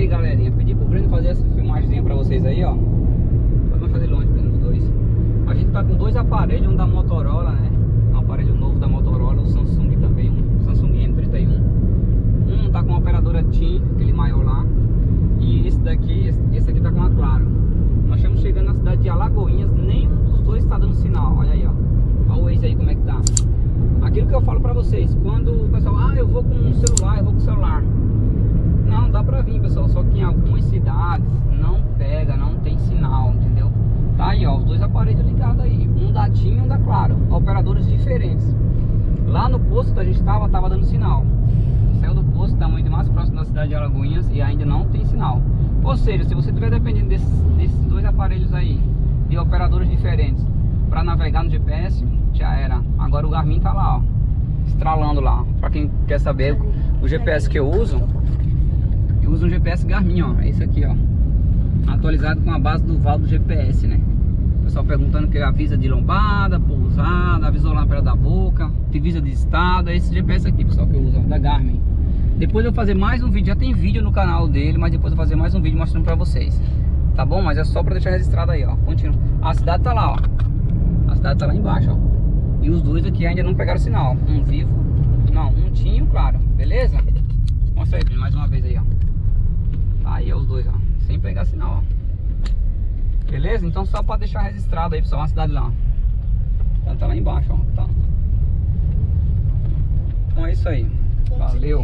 aí, galerinha, pedi pro Breno fazer essa filmagemzinha pra vocês aí, ó. Vamos fazer longe, Breno, os dois. A gente tá com dois aparelhos, um da Motorola, né? Um aparelho novo da Motorola, o Samsung também, um Samsung M31. Um tá com a operadora TIM, aquele maior lá. E esse aqui tá com a Claro. Nós estamos chegando na cidade de Alagoinhas, nenhum dos dois tá dando sinal, olha aí, ó. Olha o Waze aí como é que tá. Aquilo que eu falo pra vocês, quando o pessoal, eu vou com o celular, eu vou com o celular. Não, dá pra vir, pessoal, só que em algumas cidades não pega, não tem sinal, entendeu? Tá aí, ó, os dois aparelhos ligados aí, um da TIM e um da Claro, operadores diferentes. Lá no posto que a gente tava dando sinal. Saiu do posto, tá muito mais próximo da cidade de Alagoinhas e ainda não tem sinal. Ou seja, se você estiver dependendo desses dois aparelhos aí, de operadores diferentes, para navegar no GPS, já era. Agora o Garmin tá lá, ó, estralando lá. Para quem quer saber, o GPS que eu uso um GPS Garmin, ó, é esse aqui, ó, atualizado com a base do Val do GPS, né? O pessoal perguntando que avisa de lombada, pousada, avisou lá perto da boca, avisa de estado, é esse GPS aqui, pessoal, que eu uso, ó, da Garmin. Depois eu vou fazer mais um vídeo, já tem vídeo no canal dele, mas depois eu vou fazer mais um vídeo mostrando pra vocês. Tá bom? Mas é só pra deixar registrado aí, ó. Continua. A cidade tá lá, ó. A cidade tá lá embaixo, ó. E os dois aqui ainda não pegaram sinal. Um vivo, não, um tinho, claro. Beleza? Mostra aí, mais uma vez aí, ó. Tá aí, ó, os dois, ó. Sem pegar sinal, ó. Beleza? Então só pra deixar registrado aí, pessoal, a cidade lá, ó. Então tá lá embaixo, ó. Tá. Então é isso aí. Valeu.